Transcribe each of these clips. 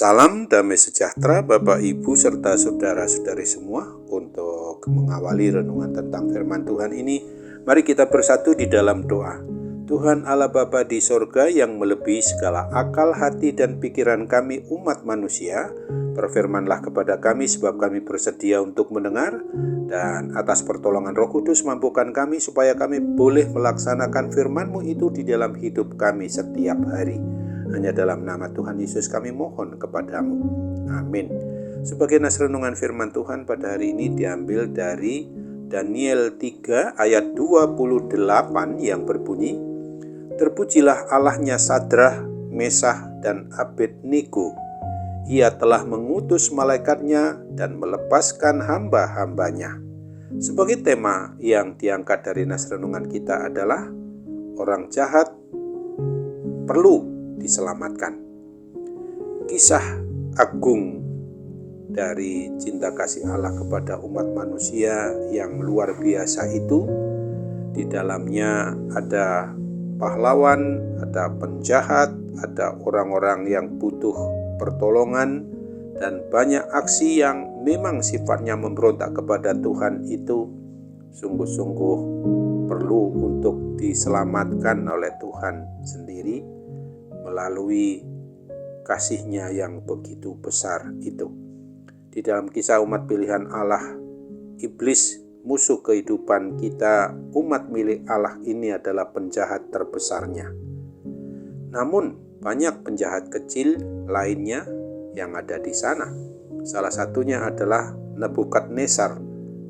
Salam damai sejahtera Bapak Ibu serta saudara-saudari semua. Untuk mengawali renungan tentang firman Tuhan ini, mari kita bersatu di dalam doa. Tuhan Allah Bapa di sorga yang melebihi segala akal, hati dan pikiran kami umat manusia, berfirmanlah kepada kami sebab kami bersedia untuk mendengar, dan atas pertolongan Roh Kudus mampukan kami supaya kami boleh melaksanakan firman-Mu itu di dalam hidup kami setiap hari. Hanya dalam nama Tuhan Yesus kami mohon kepadamu. Amin. Sebagai nas renungan firman Tuhan pada hari ini diambil dari Daniel 3 ayat 28 yang berbunyi, "Terpujilah Allahnya Sadrah, Mesah, dan Abednego. Ia telah mengutus malaikatnya dan melepaskan hamba-hambanya." Sebagai tema yang diangkat dari nas renungan kita adalah orang jahat perlu diselamatkan. Kisah agung dari cinta kasih Allah kepada umat manusia yang luar biasa itu, di dalamnya ada pahlawan, ada penjahat, ada orang-orang yang butuh pertolongan, dan banyak aksi yang memang sifatnya memberontak kepada Tuhan itu sungguh-sungguh perlu untuk diselamatkan oleh Tuhan sendiri melalui kasih-Nya yang begitu besar itu. Di dalam kisah umat pilihan Allah, iblis, musuh kehidupan kita, umat milik Allah ini adalah penjahat terbesarnya. Namun banyak penjahat kecil lainnya yang ada di sana. Salah satunya adalah Nebukadnezar.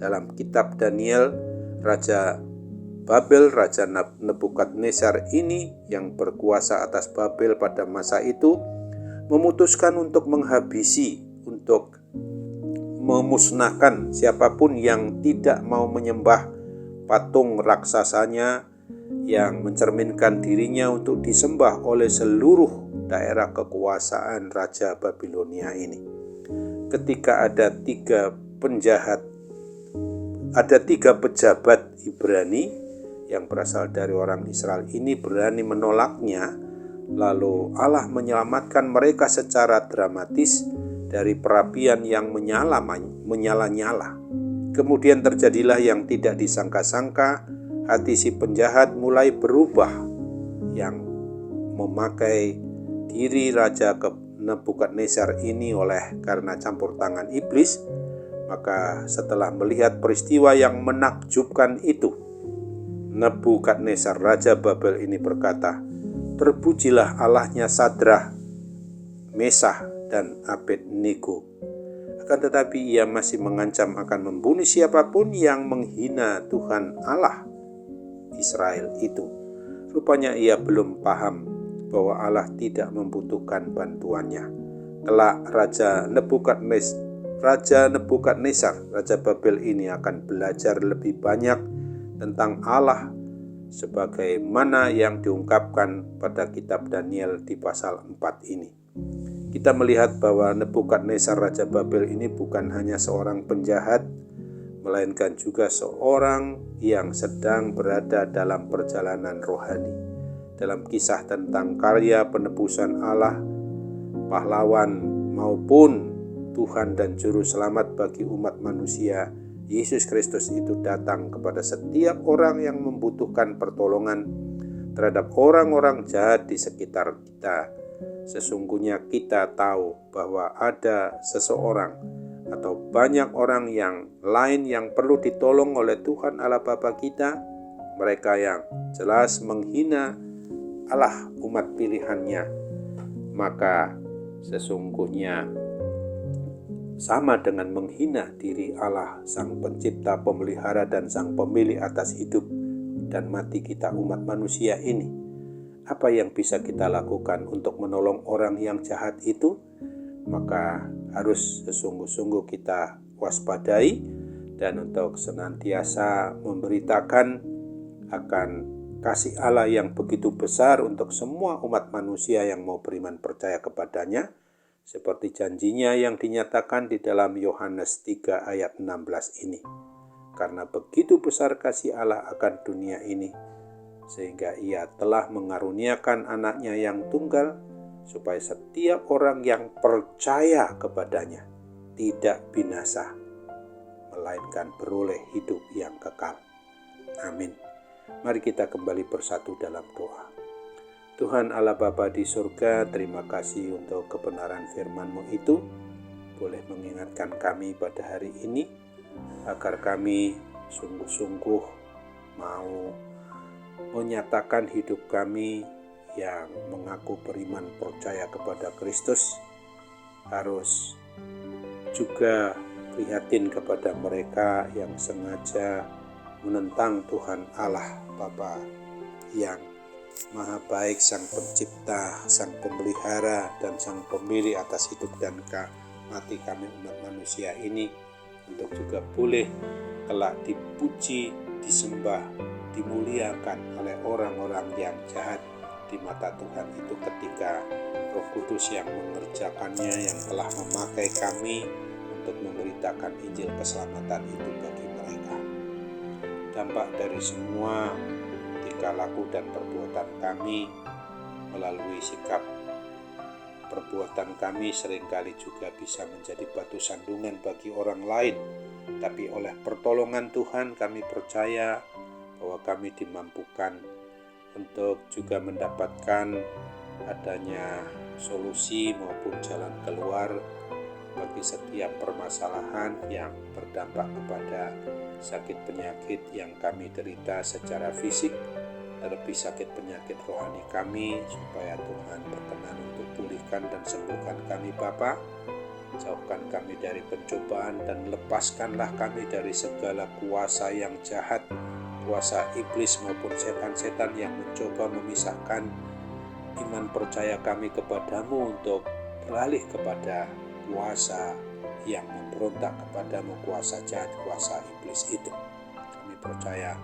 Dalam kitab Daniel, Raja Babel, Raja Nebukadnezar ini yang berkuasa atas Babel pada masa itu memutuskan untuk menghabisi, untuk memusnahkan siapapun yang tidak mau menyembah patung raksasanya yang mencerminkan dirinya untuk disembah oleh seluruh daerah kekuasaan Raja Babilonia ini. Ketika ada tiga pejabat Ibrani yang berasal dari orang Israel ini berani menolaknya, lalu Allah menyelamatkan mereka secara dramatis dari perapian yang menyala-nyala. Kemudian terjadilah yang tidak disangka-sangka, hati si penjahat mulai berubah, yang memakai diri Raja Nebukadnezar ini oleh karena campur tangan iblis. Maka setelah melihat peristiwa yang menakjubkan itu, Nebukadnezar Raja Babel ini berkata, "Terpujilah Allahnya Sadrah, Mesah, dan Abednego." Akan tetapi ia masih mengancam akan membunuh siapapun yang menghina Tuhan Allah Israel itu. Rupanya ia belum paham bahwa Allah tidak membutuhkan bantuannya. Kelak Raja Nebukadnezar, Raja Babel ini akan belajar lebih banyak tentang Allah sebagaimana yang diungkapkan pada kitab Daniel di pasal 4 ini. Kita melihat bahwa Nebukadnezar Raja Babel ini bukan hanya seorang penjahat, melainkan juga seorang yang sedang berada dalam perjalanan rohani. Dalam kisah tentang karya penebusan Allah, pahlawan maupun Tuhan dan Juru Selamat bagi umat manusia, Yesus Kristus itu datang kepada setiap orang yang membutuhkan pertolongan terhadap orang-orang jahat di sekitar kita. Sesungguhnya kita tahu bahwa ada seseorang atau banyak orang yang lain yang perlu ditolong oleh Tuhan Allah Bapa kita, mereka yang jelas menghina Allah umat pilihannya. Maka sesungguhnya sama dengan menghina diri Allah, Sang Pencipta, Pemelihara, dan Sang Pemilik atas hidup dan mati kita umat manusia ini. Apa yang bisa kita lakukan untuk menolong orang yang jahat itu? Maka harus sesungguh-sungguh kita waspadai dan untuk senantiasa memberitakan akan kasih Allah yang begitu besar untuk semua umat manusia yang mau beriman percaya kepadanya, seperti janjinya yang dinyatakan di dalam Yohanes 3 ayat 16 ini. Karena begitu besar kasih Allah akan dunia ini, sehingga ia telah mengaruniakan anaknya yang tunggal, supaya setiap orang yang percaya kepadanya tidak binasa, melainkan beroleh hidup yang kekal. Amin. Mari kita kembali bersatu dalam doa. Tuhan Allah Bapa di surga, terima kasih untuk kebenaran firman-Mu itu boleh mengingatkan kami pada hari ini agar kami sungguh-sungguh mau menyatakan hidup kami yang mengaku beriman percaya kepada Kristus, harus juga prihatin kepada mereka yang sengaja menentang Tuhan Allah Bapa yang Maha Baik, Sang Pencipta, Sang Pemelihara, dan Sang Pemilik atas hidup dan mati kami umat manusia ini, untuk juga boleh kelak dipuji, disembah, dimuliakan oleh orang-orang yang jahat di mata Tuhan itu, ketika Roh Kudus yang mengerjakannya, yang telah memakai kami untuk memberitakan Injil keselamatan itu bagi mereka. Dampak dari semua tingkah laku dan perbuatan kami melalui sikap perbuatan kami seringkali juga bisa menjadi batu sandungan bagi orang lain. Tapi oleh pertolongan Tuhan kami percaya bahwa kami dimampukan untuk juga mendapatkan adanya solusi maupun jalan keluar bagi setiap permasalahan yang berdampak kepada sakit penyakit yang kami derita secara fisik, terlebih sakit penyakit rohani kami, supaya Tuhan berkenan untuk pulihkan dan sembuhkan kami Bapa. Jauhkan kami dari pencobaan dan lepaskanlah kami dari segala kuasa yang jahat, kuasa iblis maupun setan-setan yang mencoba memisahkan iman percaya kami kepadamu untuk beralih kepada kuasa yang memberontak kepadamu, kuasa jahat, kuasa iblis itu. Kami percaya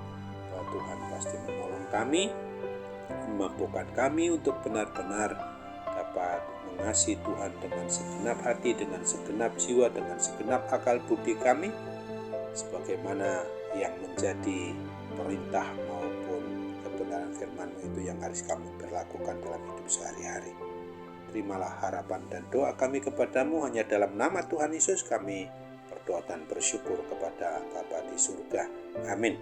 bahwa Tuhan pasti menolong kami, memampukan kami untuk benar-benar dapat mengasihi Tuhan dengan segenap hati, dengan segenap jiwa, dengan segenap akal budi kami, sebagaimana yang menjadi perintah maupun kebenaran firman-Mu itu yang harus kami berlakukan dalam hidup sehari-hari. Terimalah harapan dan doa kami kepadamu, hanya dalam nama Tuhan Yesus kami berdoa dan bersyukur kepada Bapa di surga. Amin.